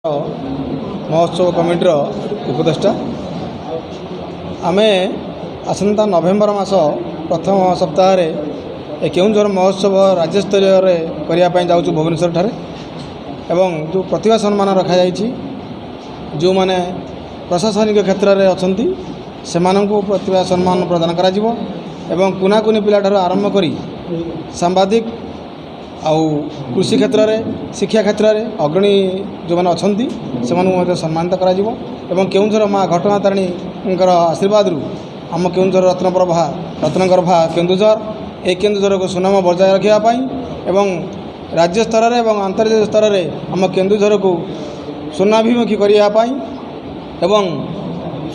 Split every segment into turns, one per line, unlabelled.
महोत्सव कमिटर उपदेष्टा आमे आसंता नवेम्बर मास प्रथम सप्ताह केउंझर महोत्सव राज्यस्तरीय करने जाऊँ भुवनेश्वर ठारे एवं जो प्रतिभा सम्मान रखा जो माने प्रशासनिक क्षेत्र में अच्छा से प्रतिभा सम्मान प्रदान करा जिवो एवं कुनाकुनी पिला ठार आरंभ करी सांबादिक आउ कृषि क्षेत्र में शिक्षा क्षेत्र में अग्रणी जो मैंने अच्छा से सम्मानित करा जिवो एवं केउंझर माँ घटना तारिणी आशीर्वाद आम केउंझर रत्नगर्भा केन्दुझर ए केन्दुझर को सुनाम बजाय रखापी एवं राज्य स्तर में एवं अंतर्जातीय स्तर में आम केन्दुझर को स्वर्णाभिमुखी करने एवं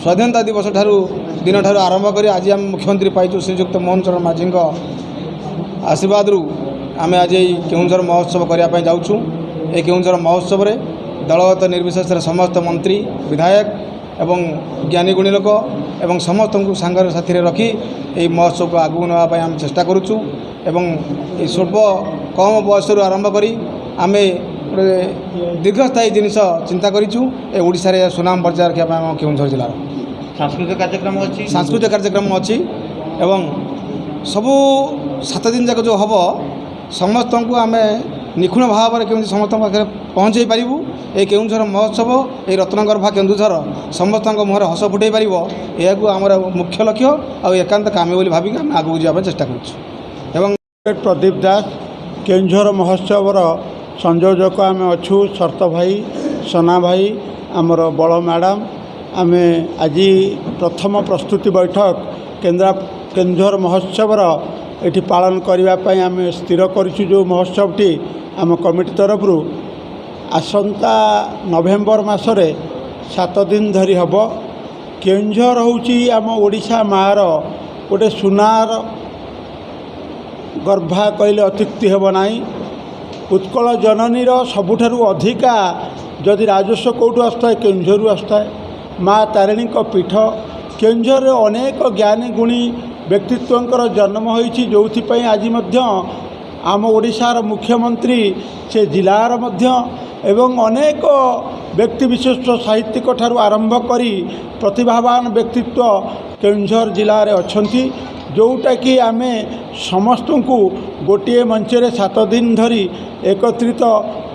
स्वाधीनता दिवस दिन ठार आरंभ कर आज आम मुख्यमंत्री पाइचु श्रीजुक्त मोहन चरण माझी आशीर्वाद आम आज केउंझर महोत्सव करने जाऊँ। ए केउंझर महोत्सव रे दलगत निर्विशेष समस्त मंत्री विधायक एवं ज्ञानी गुणी लोक एवं समस्त को सांगर साथी रखी ये महोत्सव को आगू नापी आम चेष्टा करुचु एवं ये स्वल्प कम बयस आरंभ करी आमे दीर्घस्थायी जिनिस चिंता करूँ ए ओडिशा रे सुनाम बजाय रखा आम केउंझर जिलार सांस्कृतिक कार्यक्रम अच्छी एवं सबू 7 दिन जाक जो हम समस्त को आम निखुण भाव में केमी समस्त पाखे पहुँचे पारूँ ये केउंझर महोत्सव ये रत्नगर्भा केन्दुझर समस्त मुहर हस फुटे पार यह आम मुख्य लक्ष्य आ एकांत काम बोली भाविक आम आगे जावाई चेष्टा करूँ।
प्रदीप दास केउंझर महोत्सवर संयोजक आम अच्छू शर्त भाई सना भाई आमर बड़ मैडम आम आज प्रथम प्रस्तुति बैठक केउंझर महोत्सवर एठी पालन करने आम स्थिर करूँ जो महोत्सवटी आम कमिटी तरफ आसंता नवेम्बर मासरे 7 दिन धरी हम केउंझर होची आम ओडिशा मार गोटे सुनार गर्भा कहले अत्युक्ति हेब नाई उत्कल जननीर सबुठारु अधिका जदि राजस्व कौटू आसता है केउंझर आसता है माँ तारिणी पीठ केउंझर अनेक ज्ञानी गुणी व्यक्तित्वंकर जन्म होईछि जोथिपाई आज मध्य आम ओडिशार मुख्यमंत्री से जिलार मध्य एवं अनेक व्यक्ति विशेष साहित्यिक ठारू आरंभ करी प्रतिभावान व्यक्तित्व केउंझर जिले में अछंती जोटा कि आम समस्त को गोटे मंचरे 7 दिन धरी एकत्रित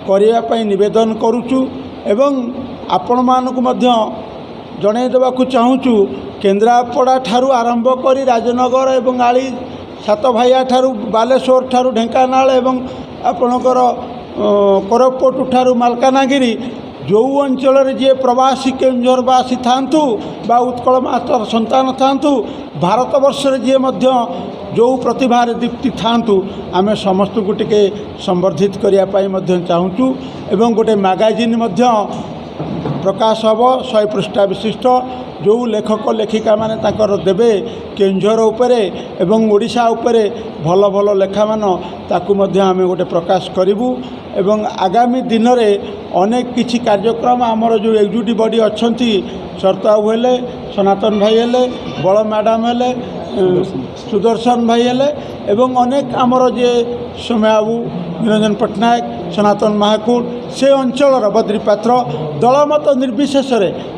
करने निवेदन करुचु एवं आपण मानकु मध्य जणाई देवाकु चाहूचु केन्द्रापड़ा ठारू आरंभ करी राजनगर एवं आली सात भाइया ठारू बालेश्वर ठारू ढेंकानाल एवं आपणकर कोरापुट ठारू मालकानगिरी जो अंचल जी प्रवासी केउंझरवासी थांतु बा उत्कल मातर संतान थांतु भारत वर्ष जी मध्य जो प्रतिभा दीप्ति थांतु आमे समस्त को टिके संवर्धित करने चाहूँ एवं गोटे मैगजीन प्रकाश हम 100 पृष्ठा विशिष्ट जो लेखक लेखिका माने ताकर देवे केउंझर उपरे एवं ओडिशा उपरे भल भल लेखा मान ताकू मध्य आमे गोटे प्रकाश करिवु एवं आगामी दिन में अनेक किछि कार्यक्रम आमर जो एग्जीक्यूटिव बॉडी अच्छी शर्ताबू हेले सनातन भाई हेले बड़ मैडम हेले सुदर्शन भाई हेले एवं अनेक आमर जे सोम्याबू निरंजन पट्टनायक सनातन महाकूट से अंचल बद्रीपात्र दलमत निर्विशेष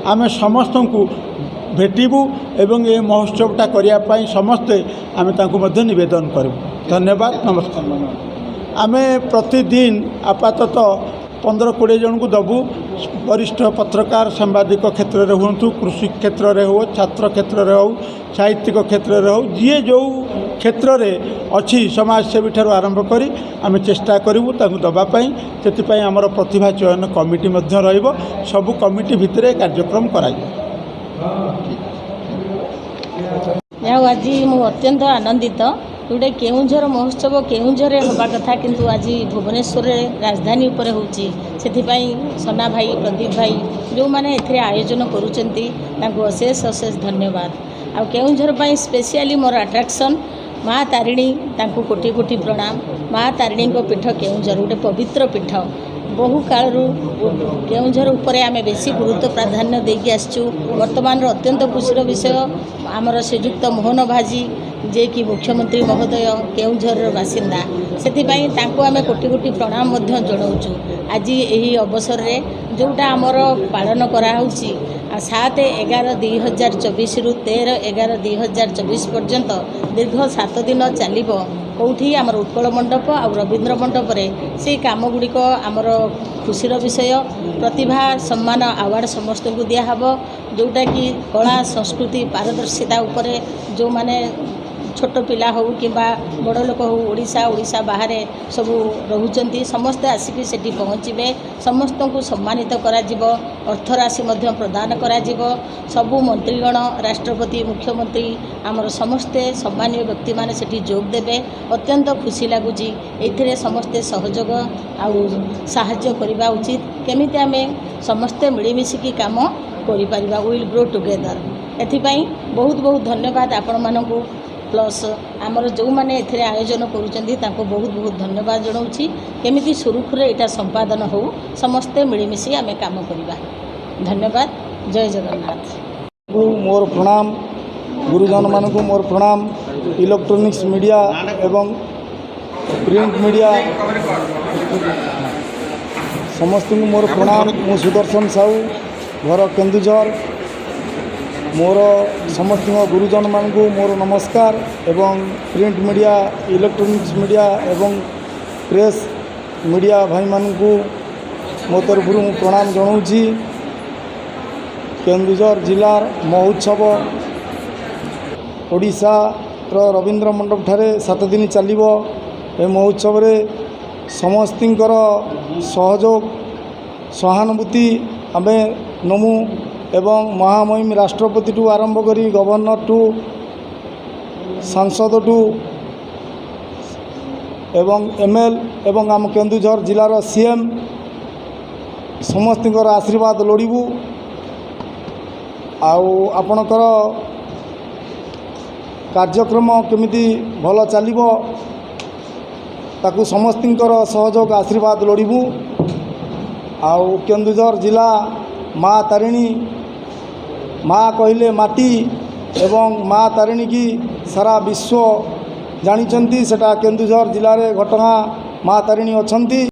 आम समस्त को भेटबू एवं ये महोत्सवटा करने समस्ते आम निवेदन करूँ। धन्यवाद नमस्कार। आम प्रतिदिन आपाततः 15-20 जन को दबू वरिष्ठ पत्रकार सांबादिक क्षेत्र में हूँ कृषि क्षेत्र में हो छात्र क्षेत्र में हो साहित्यिक क्षेत्र में हो जी जो क्षेत्र में अच्छी समाजसेवी ठार आरंभ करी आम चेष्टा करूँ दवापाई से आमर प्रतिभा चयन कमिटी सबू कमिटी भितर कार्यक्रम कराई।
आज मु अत्यंत आनंदित जोटे केउंझर महोत्सव केउंझर हवा कथा किंतु आज भुवनेश्वर राजधानी उपर होची सना भाई प्रदीप भाई जो मैंने एथिरे आयोजन करुचंती अशेष अशेष धन्यवाद। आ केउंझर स्पेशली मोर अट्राक्शन माँ तारिणी तांको कोटि कोटि प्रणाम। माँ तारिणी पीठ केउंझर गोटे पवित्र पीठ बहु काल केउंझर उपरे आमे बेसी गुरुत्व प्राधान्य देकी आसचु। वर्तमान अत्यंत खुशीर विषय आमर श्रीजुक्त मोहन भाजी जे कि मुख्यमंत्री महोदय केउंझर बासिंदा से आमे कोटि कोटि प्रणाम जनाऊँ। आज यही अवसर में जोटा आमर पालन कराऊँगी 7/11/2024 रु 13/11/2024 पर्यंत दीर्घ 7 दिन चलो कौटी आमर उत्कल मंडप आ रवींद्र मंडप से कम गुड़िक आमर खुशीर विषय प्रतिभा सम्मान अवार्ड समस्त को दिहब जोटा कि कला संस्कृति पारदर्शिता उपरे जो माने छोट पिला हो कि बड़ लोक हो ओडिशा बाहर सब रोचंती समस्ते आसिक सेठी पहुँचे समस्त को सम्मानित करा अर्थराशि प्रदान करा सबू मंत्रीगण राष्ट्रपति मुख्यमंत्री आमर समस्ते सम्मानीय व्यक्ति माने सेठी जोग देबे अत्यंत खुशी लगुच ये समस्ते सहयोग आहाଯ୍य करवा उचित केमिति आमे समस्ते मिलमिशिकी काम करिपरिबा विल ग्रो टुगेदर एथिपाई बहुत बहुत धन्यवाद आपण मानकू प्लस आमर जो मैंने ए आयोजन करुँच बहुत बहुत धन्यवाद जनाऊँगी केमिति सुरुखुरे यहाँ संपादन हो समस्ते मिलमिशि आम काम करवा धन्यवाद जय जगन्नाथ
मोर प्रणाम गुरुजन मान को मोर प्रणाम इलेक्ट्रॉनिक्स मीडिया एवं प्रिंट मीडिया समस्त को मोर प्रणाम मु सुदर्शन साहू घर केन्दुझर मोर समस्त गुरुजन मान को मोर नमस्कार एवं प्रिंट मीडिया इलेक्ट्रॉनिक्स मीडिया एवं प्रेस मीडिया भाई मान को मो तरफ प्रणाम जनाऊँगी केन्दुझर जिलार महोत्सव ओडिशा रवींद्र मंडप ठारे 7 दिन चलिबो ए महोत्सव रे समस्तिंकर सहयोग सहानुभूति आमे नमु एवं महामहिम राष्ट्रपति टू आरंभ करी गवर्नर टू सांसद टू एवं एमएल एवं आम केन्दुझर जिलार सीएम समस्त आशीर्वाद लोड़ू आपणकर कार्यक्रम केमिति भल चलिबो ताकू समस्तिंकर सहयोग आशीर्वाद लोड़ू केन्दुझर जिला माँ तारिणी माँ कहले माटी एवं माँ तारिणी की सारा विश्व जानिचंती सेटा केन्दुझर जिले में घटगाँ माँ तारिणी अछंती।